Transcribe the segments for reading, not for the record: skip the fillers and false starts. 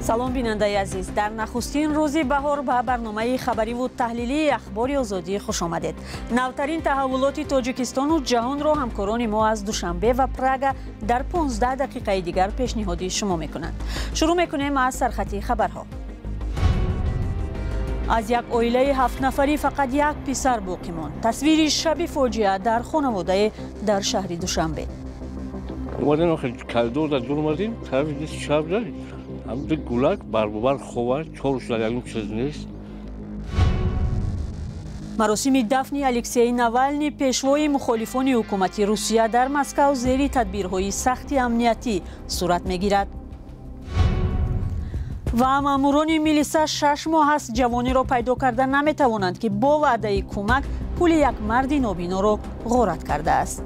салом бинандаи азиз, дар нахустин рӯзи баҳор ба барномаи хабариву таҳлилии ахбори озодӣ хуш омадед. Навтарин таҳаввулоти Тоҷикистону ҷаҳонро ҳамкорони мо аз Душанбе ва Прага дар 15 дақиқаи дигар пешниҳоди шумо мекунанд. шурӯъ мекунем аз сархати хабарҳо. аз як оилаи 7 нафарӣ фақат як писар боқӣ монд. Тасвири шаби фоҷиа дар хонаводае дар шаҳри Душанбе. اومدن آخه کلدور در دور اومدیم طرف دیست شب داریم همده گولک بربوبر خوبه چهارش لگریم چیز نیست. маросими дафни Алексей Навальный пешвои мухолифони ҳукумати Русия дар Москав зери тадбирҳои сахти амниятӣ сурат мегирад. ва маъмурони милиса 6 моҳ аст ҷавонеро пайдо карда наметавонанд ки бо ваъдаи кӯмак пули як марди нобиноро ғорат кардааст.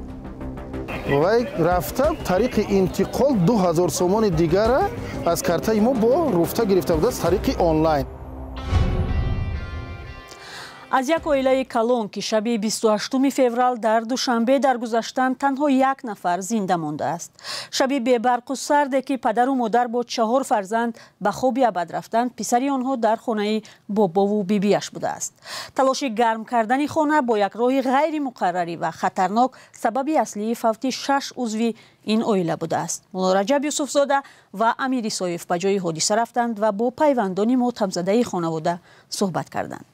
вай рафта тариқи интиқол 2000 сомони дигара аз картаи мо бо руфта гирифта будааст тариқи онлайн. аз як оилаи калон ки шаби 28 феврал дар Душанбе даргузаштанд танҳо як нафар зинда мондааст. шаби бебарқу сарде ки падару модар бо 4 фарзанд ба хоби абад рафтанд, писари онҳо дар хонаи бобову бибиаш будааст. талоши гарм кардани хона бо як роҳи ғайримуқаррарӣ ва хатарнок сабаби аслии фавти 6 узви ин оила будааст. мулло Раҷаб Юсуфзода ва Амир Исоев ба ҷои ҳодиса рафтанд ва бо пайвандони мотамзадаи хонавода суҳбат карданд.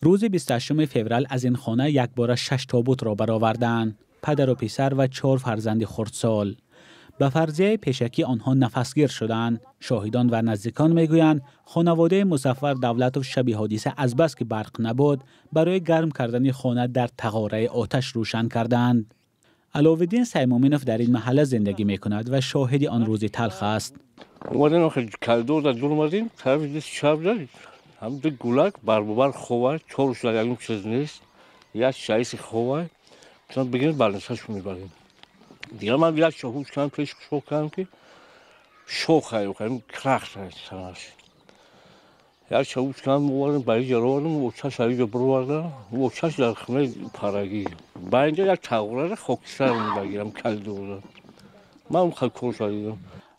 روز 28 فوریه از این خانه یک بار 6 تابوت را برآوردند. پدر و پسر و 4 فرزند خردسال. به فرضیه پیشکی آنها نفسگیر شدند. شاهدان و نزدیکان میگویند خانواده مظفر دولتوف شب حادثه از بس که برق نبود برای گرم کردن خانه در تغاره آتش روشن کردند. علاوالدین سیمومینوف در این محله زندگی میکند و شاهد آن روز تلخ است. اومدن آخه کلدور در دور اومدیم طرف دیست شب داریم همده گولک بربوبر خوبه چهارش لگریم چیز نیست. یک شایست خوبه چون بگیریم بلنسش میبریم. دیگه من یک شاهوش کنم پیش شوخ کنم که شوخ خیلی کنیم کرخ سنش یک شاهوش کنم موارم برای جا رو بردم وچهش برای جا برو بردم وچهش در خونه پرگی با اینجا یک تغییر خاکستر میبگیرم کلدور من اون خیلی کور شدیدم.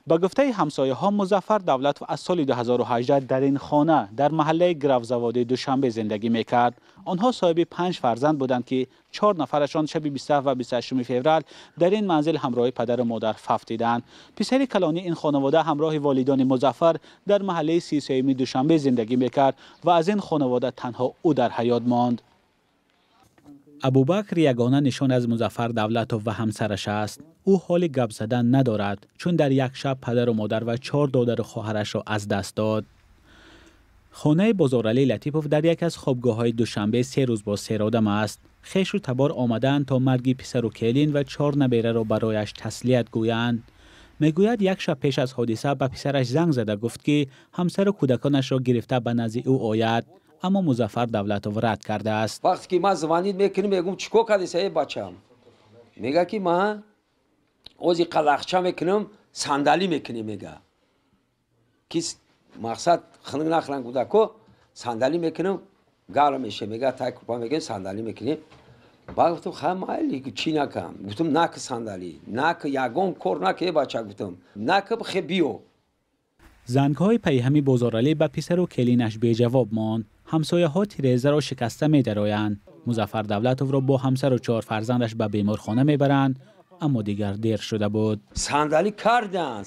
با گفته همسایه ها مظفر دولتوف از سال 2018 در این خانه در محله گروزواده دوشنبه زندگی میکرد. آنها صاحب 5 فرزند بودند که 4 نفرشان شب 27 و 28 فوریه در این منزل همراه پدر و مادر فوتیدند. پسر کلانی این خانواده همراه والدان مظفر در محله 33 دوشنبه زندگی میکرد و از این خانواده تنها او در حیات ماند. ابوبکر یگانه نشان از مظفر دولتوف و همسرش است. او حال گپ زدن ندارد چون در یک شب پدر و مادر و 4 دادر و خواهرش را از دست داد. خانه بازارعلی لطیفوف در یک از خوابگاه‌های دوشنبه 3 روز با سیرادم است. خویش و تبار آمدند تا مرگ پسر و کلین و 4 نبیره را برایش تسلیت گویند. میگوید یک شب پیش از حادثه به پسرش زنگ زده گفت که همسر و کودکانش را گرفته به نزد او آید، اما مظفر دولتوف رد کرده است. وقتی که من زوانید میکنم میگم چیکار کردی ای بچه‌م؟ میگه که من اوزی قلقچه میکنم صندلی میکنیم میگه. کس مقصد خلنگ نخلنگ بوده که صندلی میکنم گرم میشه میگه تای کپا میگه صندلی میکنیم. بعد گفتم خیلی مایلی چی نکنم؟ گفتم نک صندلی نک یگان کار نکه بچه گفتم نک بخی بیو. زنگ‌های پیهمی بازارعلی به پسر و کلینش بی جواب ماند. همسایه ها تیره‌زر را شکسته می‌درآیند. مظفر دولتوف را با همسر و 4 فرزندش به بیمارخانه میبرند، اما دیگر دیر شده بود. صندلی کردن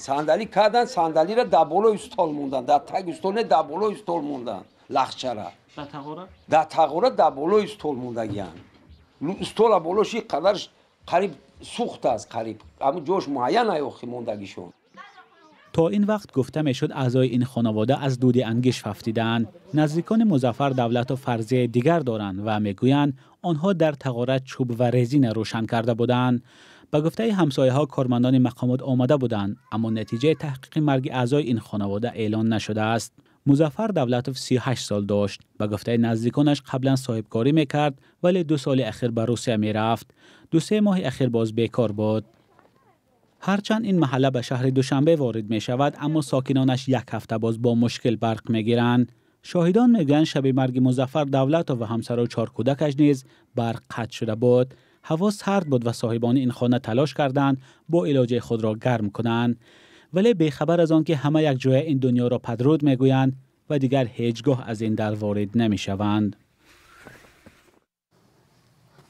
صندلی را در بالای استال موندن، در تگ استال نه در بالای استال موندن لخچه را در تغاره در بالای استال موندگیان. استال بالایش قدرش قریب سوخت است، قریب اما جوش معین نیاخی موندگیشون. تا این وقت گفته میشد اعضای این خانواده از دود انگیش ففتیدند. نزدیکان مظفر دولتوف فرضیه دیگر دارند و میگویند آنها در تغاره چوب و رزین روشن کرده بودند. به گفته همسایه ها کارمندان مقامات آمده بودند، اما نتیجه تحقیق مرگ اعضای این خانواده اعلان نشده است. مظفر دولتوف 38 سال داشت. به گفته نزدیکانش قبلا صاحبکاری میکرد ولی 2 سال اخیر به روسیه میرفت. 2-3 ماه اخیر باز بیکار بود. هرچند این محله به شهر دوشنبه وارد می شود، اما ساکنانش 1 هفته باز با مشکل برق می گیرند. شاهدان میگویند شب مرگ مظفر دولتوف و همسر و 4 کودکش نیز برق قطع شده بود. هوا سرد بود و صاحبان این خانه تلاش کردند با علاج خود را گرم کنند، ولی بیخبر از آن که همه یک جای این دنیا را پدرود میگویند و دیگر هیچگاه از این در وارد نمیشوند.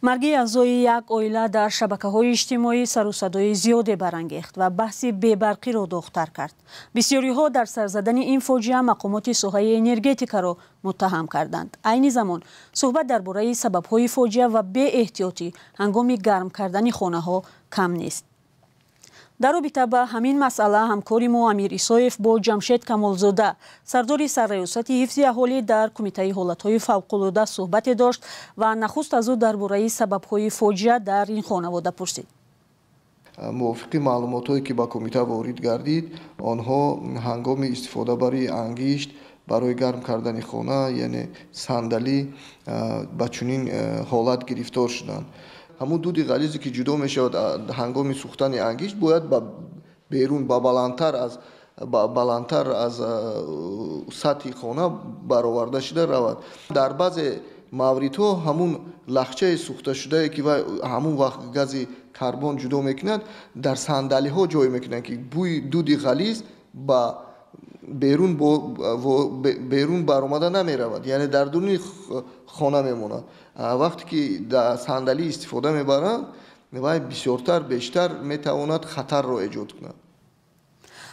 مرگ اعضای یک عائله در شبکه‌های اجتماعی سر و صدای زیادی برانگیخت و بحث بی‌برقی را داغ‌تر کرد. بسیاری‌ها در سر زدن این فاجعه مقامات ساحه انرژتیکا را متهم کردند. عین زمان صحبت درباره سبب‌های فاجعه و بی‌احتیاطی هنگام گرم کردن خانه‌ها کم نیست. در رابطه با همین مسئله همکاری ما امیر ایسایف با جمشید کمالزاده سردار سرریاست حفظ اهالی در کمیته حالت‌های فوق‌العاده صحبت داشت و نخست از او درباره سبب‌های فاجعه در این خانواده پرسید. موافق معلوماتی که با کمیته وارد گردید، آنها هنگام استفاده برای انگشت برای گرم کردن خانه یعنی صندلی با چنین حالت گرفتار شدند. همون دود غلیظی که جدا می شود هنگام سوختن انگشت باید بیرون بالاتر از سطح خانه برآورده شده رود. در بعضی موردها همون لخچه سوخته شده که همون وقت گاز کربن جدا میکنند در صندلی ها جای میکنند که بوی دود غلیظ با بیرون برآمده نمی رود، یعنی در درون خانه میماند. وقتی که در صندلی استفاده میبرند و بسیارتر بیشتر میتواند خطر را ایجاد کند.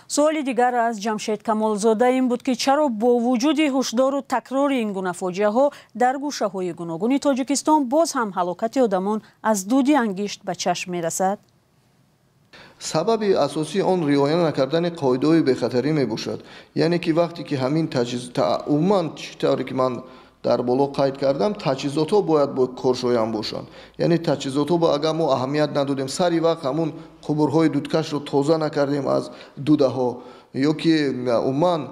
سوال دیگر از جمشید کمالزاده این بود که چرا با وجود هشدار و تکرار این گونه فاجعه ها در گوشه های گوناگون تاجیکستان باز هم هلاکت آدمان از دود انگشت به چشم میرسد؟ سبب اساسی آن رعایت نکردن قاعده بی‌خطری میباشد. یعنی که وقتی که همین عموما چطوری که من در بالا قید کردم تجهیزات ها باید با کارشایان باشند. یعنی تجهیزات ها با اگر ما اهمیت ندادیم سری وقت همون قبرهای دودکش رو تازه نکردیم از دوده ها یا که عموما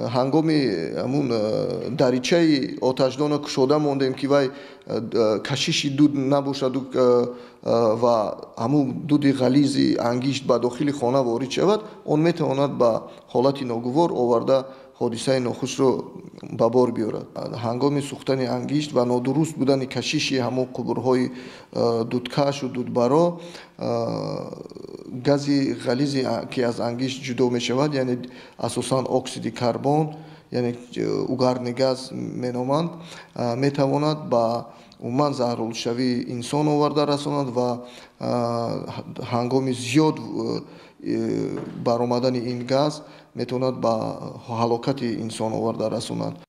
هنگام همون دریچه آتشدان کشوده موندیم که وای کشیش دود نباشد و همون دود غلیظ انگشت به داخل خانه وارد شود، اون میتواند به حالت ناگوار آورده حادثه ناخوش رو به بار بیارد. هنگام سوختن انگشت و نادرست بودن کشیش همون قبرهای دودکش و دودبرا گاز غلیظ که از انگشت جدا می شود، یعنی اساساً اکسید کربن یعنی اوگرن گاز مینامند، میتواند با عموما زهرالودشوی انسان آورده رساند و هنگام زیاد برآمدن این گاز میتواند با هلاکت انسان آورده رساند.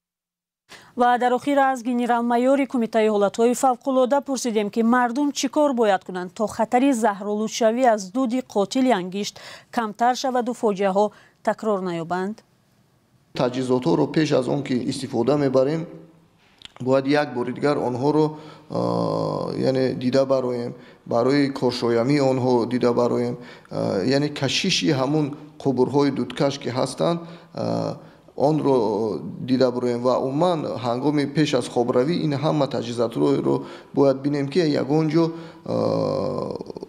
و در آخر از گنرال مایور کمیته حالت‌های فوق‌العاده پرسیدیم که مردم چیکار باید کنند تا خطر زهرالودشوی از دود قاتل انگشت کمتر شود و فاجعه ها تکرار نیابند؟ تجهیزات ها رو پیش از اون که استفاده میبریم باید یک بار دیگر آنها رو یعنی دیده برایم، برای کارشایمی آنها دیده برایم، یعنی کشیشی همون قبرهای دودکش که هستند آن رو دیده برایم و عموما هنگام پیش از خواب روی این همه تجهیزات رو باید بینیم که یگانجا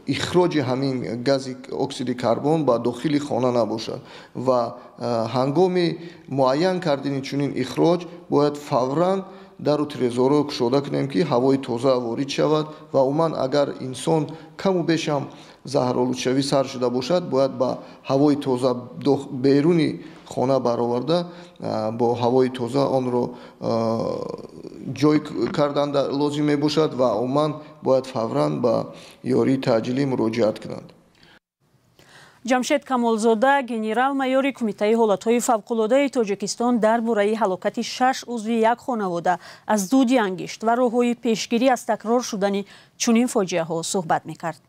اخراج همین گاز اکسید کربن با داخل خانه نباشد و هنگام معین کردن چنین اخراج باید فوراً در ترزورو کشوده کنیم که هوای تازه وارد شود و عموما اگر انسان کم و بیش هم زهرالودشوی سر شده باشد باید با هوای تازه بیرونی خانه برآورده با هوای تازه آن رو جای کردن لازم می باشد و عموما باید فوراً با یاری تعجیلی مراجعت کنند. جمشید کمالزاده گنرال مایور کمیته حالت‌های فوق‌العاده تاجیکستان درباره هلاکت 6 عضو یک خانواده از دود انگشت و راه‌های پیشگیری از تکرار شدن چنین فاجعه‌ها صحبت می‌کرد.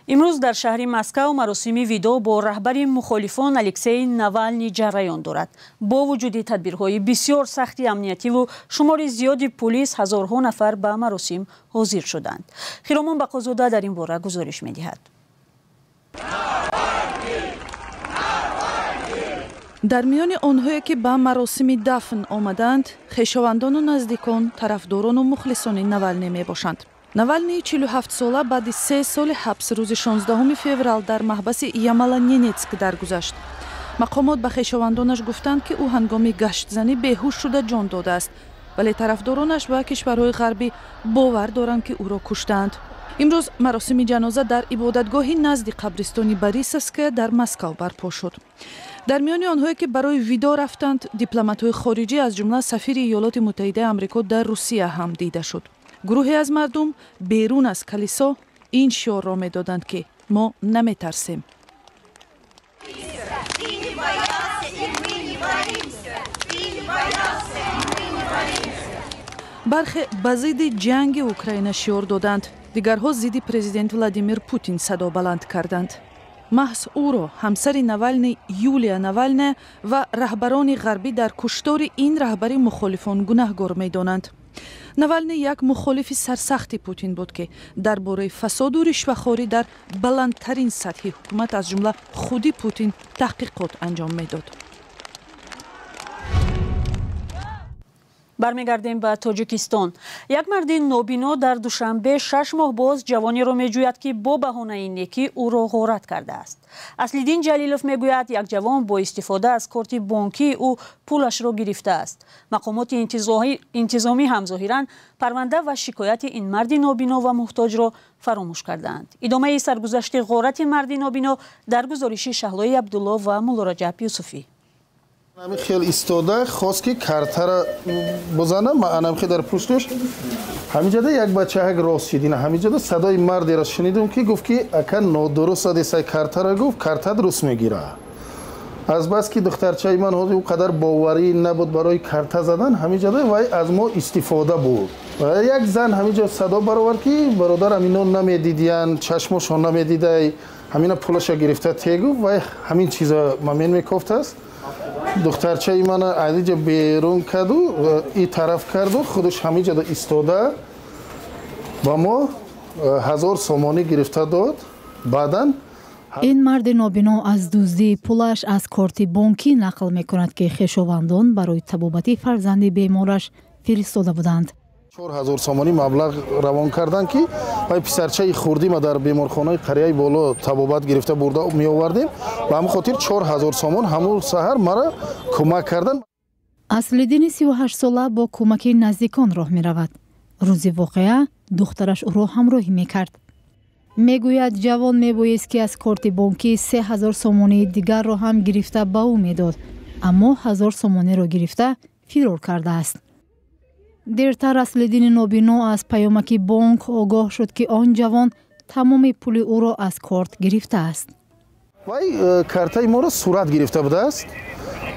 امروز در شهر مسکو مراسم ویدو با رهبر مخالفان الکسی ناوالنی جریان دارد. با وجود تدبیرهای بسیار سختی امنیتی و شمار زیادی پلیس هزارها نفر به مراسم حاضر شدند. خیرامان بقازاده در این باره گزارش می‌دهد. در میان آنهایی که به مراسم دفن آمدند، خویشاوندان و نزدیکان، طرفداران و مخلصان نوالنی می باشند. نوالنی 47 ساله بعد 3 سال حبس روز 16 فеврал در محبس Ямало-Ненецк درگذشت. مقامات به خویشاوندانش گفتند که او هنگام گشتزنی بیهوش شده جان داده است، ولی طرفدارانش و کشورهای غربی باور دارند که او را کشتند. امروز مراسم جنازه در عبادتگاهی نزد قبرستان باریس است که در مسکو برپا شد. در میان آنهایی که برای ویدا رفتند، دیپلمات‌های خارجی از جمله سفیر ایالات متحده آمریکا در روسیه هم دیده شد. گروهی از مردم بیرون از کلیسا این شعار را می‌دادند که ما نمی‌ترسیم. برخی به ضد جنگ اوکراین شعار دادند، دیگرها ضد پرزیدنت ولادیمیر پوتین صدا بلند کردند. محض او را همسر نوالنی یولیا نوالنی و رهبران غربی در کشتار این رهبر مخالفان گناهکار می‌دانند. نوالنی یک مخالف سرسخت پوتین بود که درباره فساد و رشوه‌خوری در بلندترین سطح حکومت از جمله خودی پوتین تحقیقات انجام می‌داد. برمیگردیم به تاجیکستان. یک مرد نابینا در دوشنبه 6 ماه باز جوانی را میجوید که با بهانه نیکی او را غارت کرده است. اصلیدین جلیلوف میگوید یک جوان با استفاده از کارت بانکی او پولش را گرفته است. مقامات انتظامی هم ظاهراً پرونده و شکایت این مرد نابینا و محتاج را فراموش کردند. ادامه سرگذشت غارت مرد نابینا در گزارش شهلای عبدالله و مولا رجب یوسفی. من خیلی ایستاده خواست که کارت را بزنم. من خیلی در پشتش همینجا یک بچه ها راست شدین. همینجا صدای مردی را شنیدم که گفت که اگر نادرست دیسای کارت را گفت کارت درست میگیره. از بس که دخترچه من اونقدر باوری نبود برای کارت زدن، همینجا وای از ما استفاده بود. و یک زن همینجا صدا برآورد که برادرم اینو نمیدیدین، چشمشون نمیدیده، همینا پولش گرفته تیگو و همین چیزا ممن میگفت است. دخترچه من علیجا بیرون کرد و این طرف کرد و خودش همینجا ایستاده با ما 1000 سومانی گرفته داد. بعداً این مرد نابینا از دزدی پولش از کارت بانکی نقل میکند که خویشاوندان برای طبابتی فرزند بیمارش فرستاده بودند. 4000 سومانی مبلغ روان کردن که وای پسرچه خوردی ما در بیمارخانه قریه بالا طبابت گرفته برده می آوردیم و همون خاطر 4000 سومان همون سحر مرا کمک کردن. اصلیدین 38 ساله با کمک نزدیکان راه می رود. روز واقعه دخترش او را همراهی می کرد. می گوید جوان می بایست که از کارت بانکی 3000 سومانی دیگر را هم گرفته به او می داد، اما 1000 سومانی را گرفته فرار کرده است. دیرتر اصلیدین نابینا از پیامک بانک آگاه شد که آن جوان تمام پول او را از کارت گرفته است. وای کارتای ما را صورت گرفته بوده است.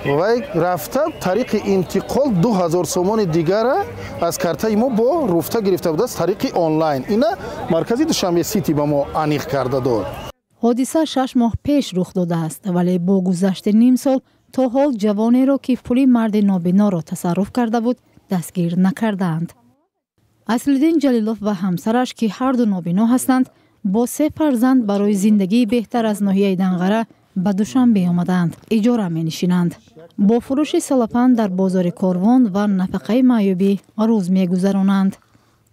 وای رفته طریق انتقال 2000 سومان دیگر از کارتای ما با رفته گرفته بوده است طریق آنلاین. اینا مرکزی دوشنبه سیتی به ما انیق کرده داد. حادثه 6 ماه پیش رخ داده است، ولی با گذشت نیم سال تا حال جوانی را که پول مرد نابینا را تصرف کرده بود دستگیر نکردند. اصلیدین جلیلوف و همسرش که هر دو نابینا هستند با 3 فرزند برای زندگی بهتر از ناحیه دنغره به دوشنبه آمدند. اجاره می نشینند. با فروش سلپند در بازار کاروان و نفقه معیوبی روز می گذرانند.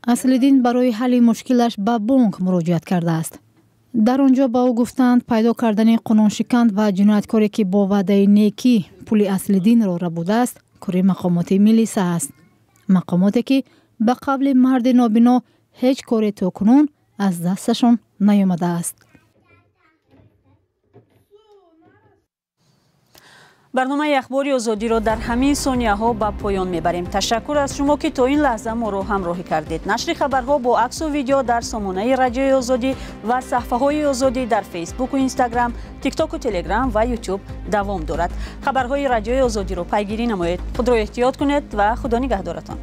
اصلیدین برای حل مشکلش به بانک مراجعت کرده است. در آنجا با او گفتند پیدا کردن قانون شکن و جنایتکاری که با وعده نیکی پول اصلیدین را ربوده است کار مقامات ملیسا است. مقاماتی که به قبل مرد نابینا هیچ کاری تا کنون از دستشان نیامده است. برنامه اخباری آزادی را در همین ثانیه ها به پایان میبریم. تشکر از شما که تا این لحظه ما را همراهی کردید. نشر خبرها با عکس و ویدیو در سامانه رادیوی آزادی و صفحه های آزادی در فیسبوک و اینستاگرام، تیک تاک و تلگرام و یوتیوب دوام دارد. خبرهای رادیوی آزادی را پیگیری نمایید. خود را احتیاط کنید و خدا نگهدارتان.